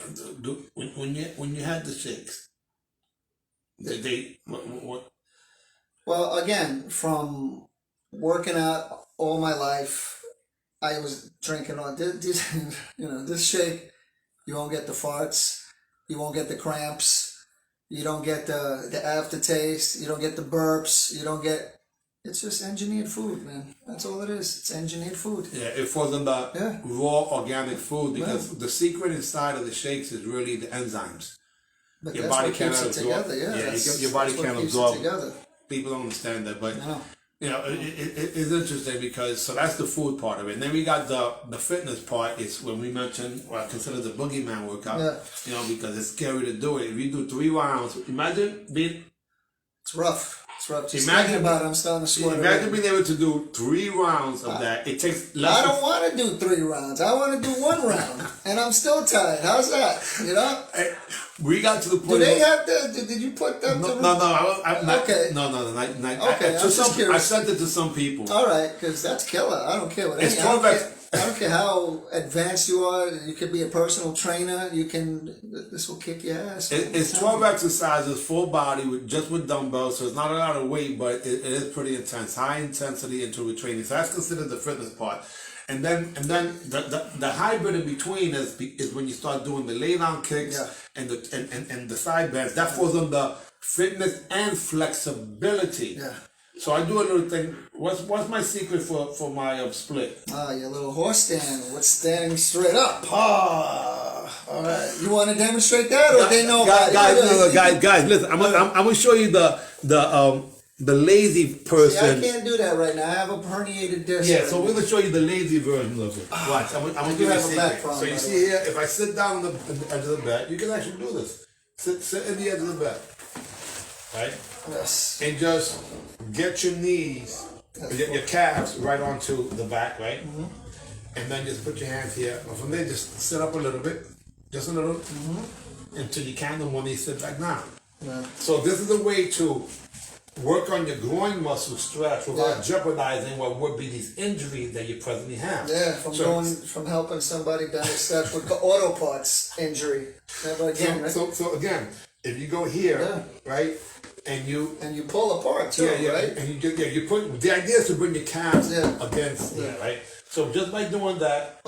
when you had the shakes, did they what? Well, again, from working out all my life, I was drinking on this, this shake. You won't get the farts. You won't get the cramps. You don't get the aftertaste. You don't get the burps. You don't get. It's just engineered food, man. That's all it is. It's engineered food. Yeah, it wasn't the raw organic food because the secret inside of the shakes is really the enzymes. But Your that's body what cannot keeps it absorb. together. Yeah, your body that's what can't keeps absorb. it together. People don't understand that, but No. it's interesting because so that's the food part of it. And then we got the fitness part. Is when we mentioned what I consider the boogeyman workout. Yeah. Because it's scary to do it. If you do 3 rounds, imagine being. It's rough. It's rough. Just Imagine thinking about it, I'm starting to sweat. Imagine being able to do 3 rounds of that. It takes less. I don't want to do 3 rounds. I want to do 1 round, and I'm still tired. How's that? You know. We got to the point. Do they have the? Did you put them? No. I'm not, Okay. No. Okay, I'm just curious. I sent it to some people. All right, because that's killer. I don't care what. It's I don't care how advanced you are. You could be a personal trainer. You can. This will kick your ass. It's 12 exercises, full body with dumbbells. So it's not a lot of weight, but it is pretty intense, high intensity interval training. So that's considered the fitness part. And then the hybrid in between is when you start doing the lay down kicks and the side bends. That falls under fitness and flexibility. Yeah. So I do a little thing. What's my secret for my split? Your little horse stand. What's standing straight up? All right. You want to demonstrate that, or they know? Guys, listen. I'm gonna show you the lazy person. See, I can't do that right now. I have a herniated disc. Yeah, so we're gonna show you the lazy version of it. Watch. I'm gonna give you a secret. problem, So you see here, if I sit down on the edge of the bed, you can actually do this. Sit in the edge of the bed, right? Yes. And just get your knees, your calves right onto the back, right? Mm-hmm. And then just put your hands here. And from there, just sit up a little bit, just a little, until you can, and one knee sit back down. Yeah. So this is a way to work on your groin muscle stretch without jeopardizing what would be these injuries that you presently have. Yeah, from helping somebody down the steps with the auto parts injury. Never again, right? So again, if you go here, right? And you pull apart too, right? And you put the idea is to bring your calves against right? So just by doing that,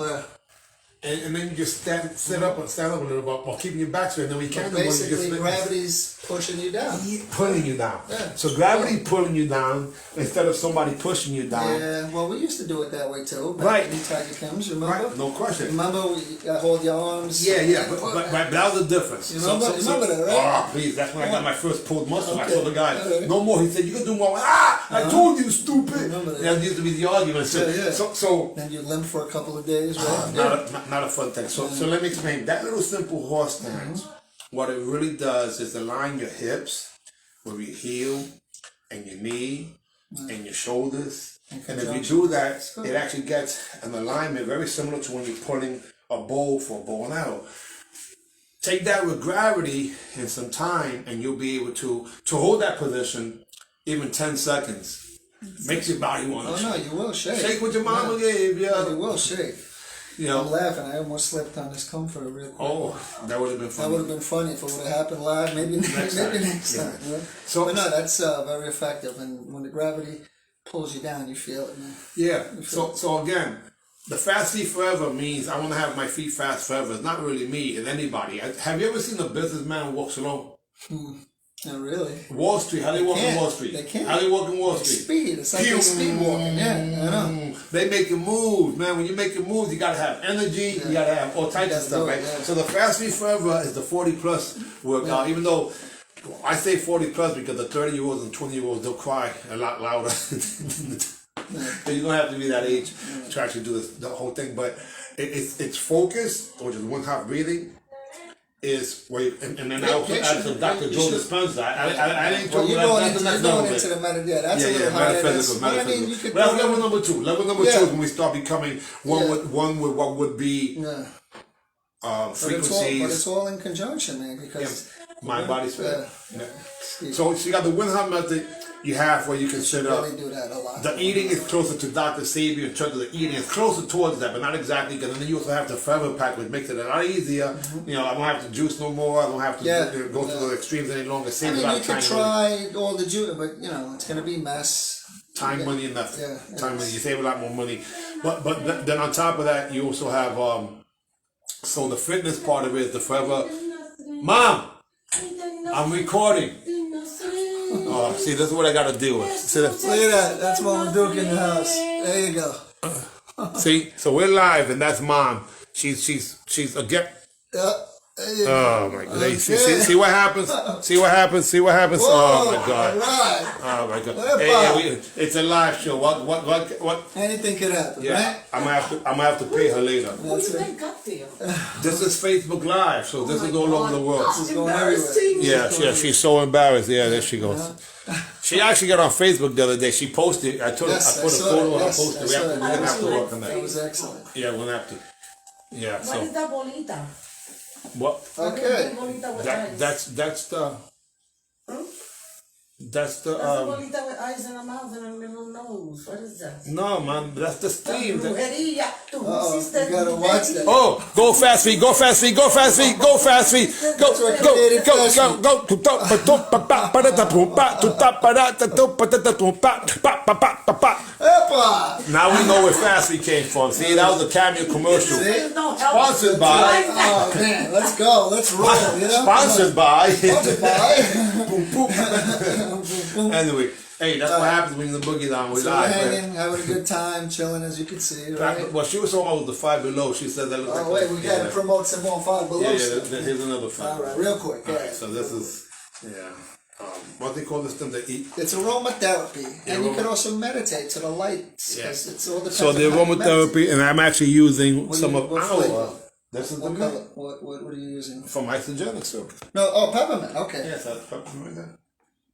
and then you just stand up a little bit while keeping your back straight. And then we can basically gravity's pushing you down, pulling you down. Yeah. So gravity pulling you down instead of somebody pushing you down. Yeah, well, we used to do it that way too. Right. In Tiger Kims, remember? Right. No question. Remember, I hold your arms. Yeah, but that was the difference. You remember that, right? Oh, please, that's when I got my first pulled muscle. Okay. I told the guy, no more. He said, you can do more. I told you, stupid. Remember that. That used to be the argument. So then you limp for a couple of days, right? Not a fun thing. So let me explain. That little simple horse stance, what it really does is align your hips with your heel and your knee and your shoulders. And if you do that, it actually gets an alignment very similar to when you're pulling a bow for a bow and arrow. Take that with gravity and some time, and you'll be able to hold that position even 10 seconds. Makes your body want to shake. Oh, no, you will shake. Shake what your mama gave you. You will shake. You know, I'm laughing. I almost slipped on this comfort real quick. Oh, that would have been funny. That would have been funny if it would have happened live. Maybe next time. Yeah. But no, that's very effective. And when the gravity pulls you down, you feel it, man. Yeah. So again, the fast feet forever means I want to have my feet fast forever. It's not really me, it's anybody. Have you ever seen a businessman who walks alone? Not really. Wall Street. How they walk on Wall Street? They can't. How they walk on Wall Street? Speed. It's like they speed walking. Yeah, I know. They making moves, man. When you making moves, you gotta have energy. You gotta have all types of stuff, right? Yeah. So the fast feet forever is the 40+ workout. Even though I say 40+ because the 30-year-olds and 20-year-olds they'll cry a lot louder. So you don't have to be that age to actually do the whole thing. But it's focus, which is one hot breathing. Is where and then I also add some Dr. Joe Dispenza. I didn't talk about that. You're going into the metaphysical. That's a little higher. Metaphysical. That's level number 2. Level number 2 is when we start becoming one with what would be frequencies. But it's all in conjunction, man. Because mind, body, spirit. So you got the Winham method. You have where you can sit up. Really do that a lot. The eating is closer to Dr. Sabier in terms of the eating. It's closer towards that, but not exactly. Because then you also have the forever pack, which makes it a lot easier. You know, I don't have to juice no more. I don't have to go to the extremes any longer. I mean, you can try all the juice, but you know, it's going to be mess. Time, money, and nothing. Time, money. You save a lot more money. then on top of that, you also have so the fitness part of it is the forever. Mom, I'm recording. Oh, see, this is what I gotta deal with. See, Look at that. That's Mom Duke in the house. There you go. see, so we're live, and that's Mom. She's again. Oh my God! Okay. See what happens? See what happens? See what happens? Whoa, Oh my God! Right. Oh my God! Hey, it's a live show. What? Anything could happen, Yeah, right? I'm gonna have to pay her later. That's it. This is Facebook Live, so this is all over the world. This is going everywhere. Yeah, she's so embarrassed. Yeah, there she goes. She actually got on Facebook the other day. She posted. I put a photo and I posted. We're gonna have to work on that. That was excellent. Yeah, we're gonna have to. Yeah. What is that bolita? What? Okay. Bolita with That's ice. that's the. That's the. That's a bolita with ice in the mouth and a little nose. What is that? No, man, that's the steam. Brujería. Tú Oh, hiciste you gotta watch that. Oh, go fast feet, go fast feet, go fast feet, go fast feet, go, Epa! Now we know where fast feet came from. See, that was a cameo commercial. See? Sponsored by. Oh man, let's go. Let's roll. You know? Sponsored by. Sponsored by. Boom, boom. Anyway, hey, that's what happens when you're in the boogie down. We So we're live, hanging, man. having a good time, chilling, as you can see, right? Well, she was talking about the Five Below. She said that looked like. Oh wait, we gotta promote some more Five Below Yeah, stuff. here's another five. All right, real quick. All Yeah. right, so this is, what they call this thing to eat. It's aromatherapy, and you can also meditate to the lights. Yeah. 'Cause it's all depends So the on how you meditate. aromatherapy, and I'm actually using some of what our. flavor? This is the What milk color? What are you using? from isogenic syrup. No, oh, peppermint. Okay. Yes, that's peppermint right there.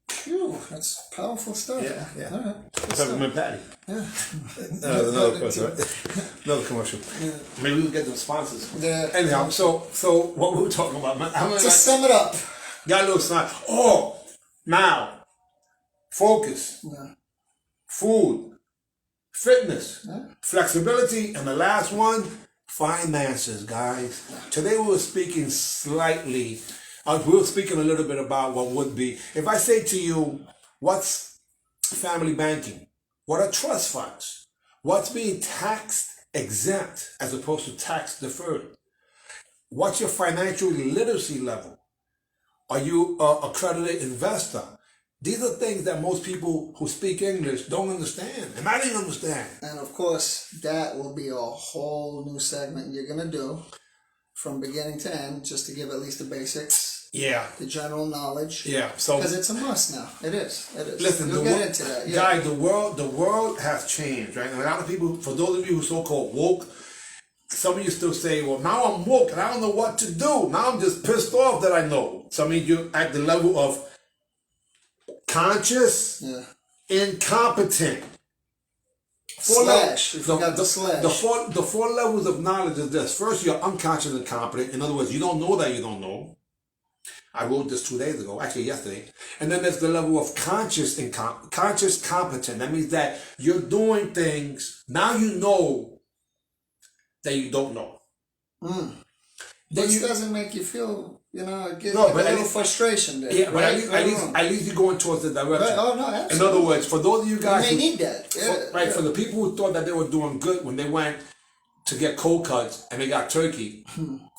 Phew, that's powerful stuff. Yeah. All right. Peppermint patty. Yeah. Another question, right? Another commercial. Maybe we'll get them sponsors. Yeah. Anyhow, so what we were talking about, man. I'm To sum it up. got a little snot. Oh, now, focus, Yeah. food, fitness, Yeah. flexibility, and the last one, finances, guys. Today we were speaking slightly. We were speaking a little bit about what would be. If I say to you, what's family banking? What are trust funds? What's being tax exempt as opposed to tax deferred? What's your financial literacy level? Are you an accredited investor? These are things that most people who speak English don't understand, and I didn't understand. And of course, that will be a whole new segment you're gonna do from beginning to end, just to give at least the basics, Yeah, the general knowledge. yeah. So Because it's a must now. It is. It is. listen, You'll get into that. Yeah. guys, the world has changed, right? And a lot of people, for those of you who are so-called woke, some of you still say, well, now I'm woke and I don't know what to do. Now I'm just pissed off that I know. Some of you at the level of conscious, Yeah. incompetent. Slash. You forgot the slash. The four levels of knowledge is this. First, you're unconscious and competent. In other words, you don't know that you don't know. I wrote this 2 days ago, actually yesterday. And then there's the level of conscious competent. That means that you're doing things, now you know that you don't know. This doesn't make you feel, it gives No, like but a at little least- frustration there. Yeah, but right? at least you're going towards the direction. Right. Oh, no, In absolutely. other words, for those of you You guys may who, need that. Yeah. right, yeah. for the people who thought that they were doing good when they went to get cold cuts and they got turkey,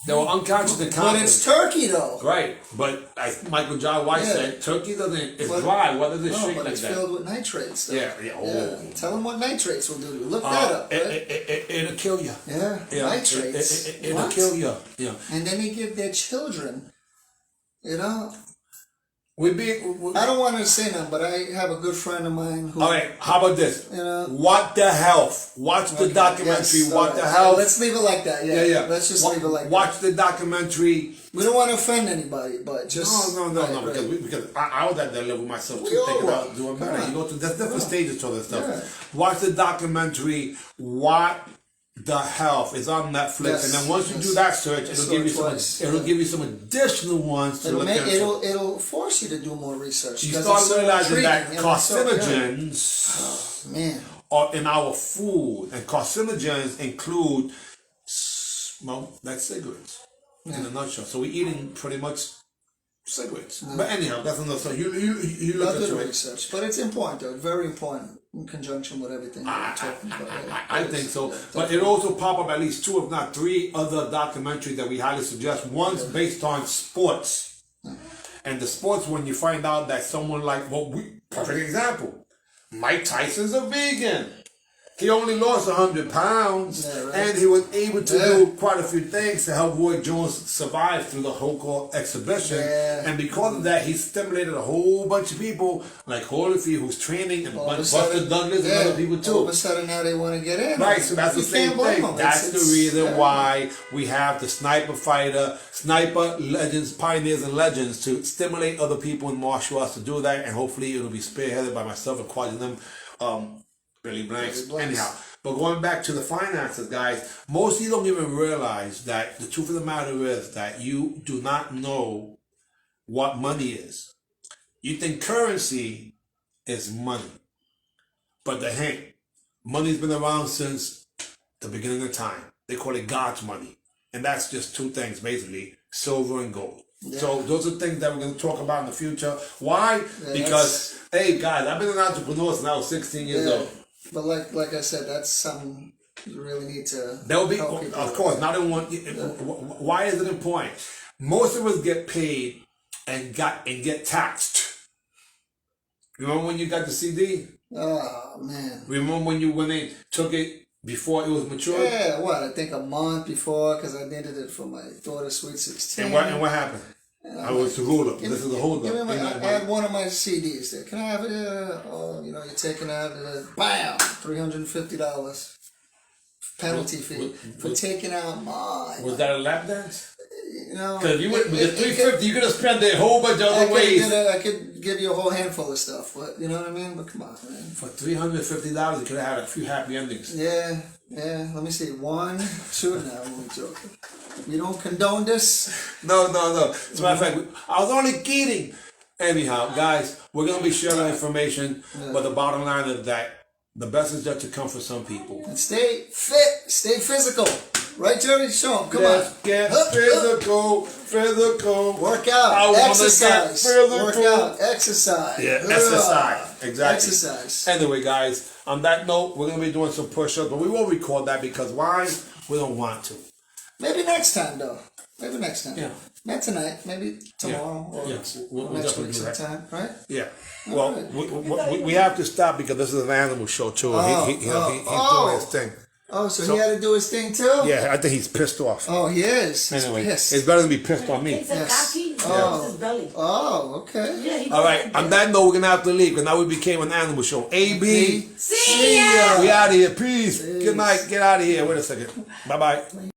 they were unconscious and But competent. it's turkey, though. Right, but as Michael John White Yeah. said, turkey it's But- dry. What does it No, shake but like it's that? filled with nitrates. Though. Yeah, yeah. Oh. Tell them what nitrates will do to you. Look that up. Right? It'll kill you. Yeah, nitrates. It'll What? kill you. Yeah. And then they give their children, We I don't want to say nothing, but I have a good friend of mine who. all right, how about this? know. What the Health? Watch the documentary, Yes, What all the right. Health. Let's leave it like that. Yeah, yeah. Let's just leave it like Watch the documentary. that. We don't want to offend anybody, but just. No, Right. because I was at that level myself too, We all thinking were. about doing better. Come on. You go through there's different stages to this stuff. Yeah. Watch the documentary, What the Health is on Netflix, Yes, and then once you yes. do that search, I it'll saw give it you some. twice. It'll give you some additional ones to look into. It'll force you to do more research. You 'cause start it's so realizing that intriguing, and it's so- carcinogens Man. are in our food, and carcinogens include smoke, like cigarettes, in a nutshell. So we're eating pretty much cigarettes. But anyhow, that's another story. You look I'll at do the your research, but it's important, though. Very important in conjunction with everything we're talking about. I think so. But it also pop up at least 2, if not 3, other documentaries that we highly suggest. One's based on sports. And the sports, when you find out that someone like, perfect example, Mike Tyson's a vegan. He only lost 100 pounds, and he was able to do quite a few things to help Roy Jones survive through the whole exhibition. And because of that, he stimulated a whole bunch of people like Holyfield, who's training, and Buster Douglas and other people too. All of a sudden now they want to get in. Right, so that's the same thing. That's the reason why we have the sniper legends, pioneers and legends to stimulate other people in martial arts to do that, and hopefully it'll be spearheaded by myself and quite them. Billy Blanks. Anyhow, but going back to the finances, guys, most of you don't even realize that the truth of the matter is that you do not know what money is. You think currency is money. But the hint, money's been around since the beginning of time. They call it God's money. And that's just 2 things, basically, silver and gold. Yeah. So those are things that we're going to talk about in the future. Why? Because, hey, guys, I've been an entrepreneur since I was 16 years old. But like I said, that's something you really need to. That will be, of course. Not in one. Why is it important? Most of us get paid and get taxed. Remember when you got the CD? Oh man! Remember when they took it before it was mature? Yeah, I think a month before, because I needed it for my daughter's sweet 16. And what happened? I was the ruler. This is the holdup. I had one of my CDs there. Can I have it? Oh, you're taking out bam, $350 penalty fee for taking out mine. Was that a lap dance? Because if you went with the $350, you could have spent a whole bunch of other ways. I could give you a whole handful of stuff, but you know what I mean. But come on, man. For $350, you could have had a few happy endings. Yeah. Let me see. 1, 2. Now I'm joking. We don't condone this. No. As a matter of fact, I was only kidding. Anyhow, guys, we're gonna be sharing information, but the bottom line is that the best is yet to come for some people. And stay fit, stay physical. Right, Jerry? Show 'em. Come on. Get physical. Work out. Exercise. Work out. Exercise. Yeah, exercise. Exactly. Exercise. Anyway, guys, on that note, we're going to be doing some push-ups, but we won't record that because why? We don't want to. Maybe next time, though. Maybe next time. Yeah. Not tonight. Maybe tomorrow or we'll next week do that sometime, right? Yeah. Well, we have to stop because this is an animal show, too. He's doing his thing. Oh, so he had to do his thing too? Yeah, I think he's pissed off. Oh, he is. He's anyway, pissed. it's better than be pissed on me. Yes. His belly. Oh, okay. All right, on that note, we're going to have to leave because now we became an animal show. AB. See ya. We out of here. Peace. Good night. Get out of here. Wait a second. Bye-bye.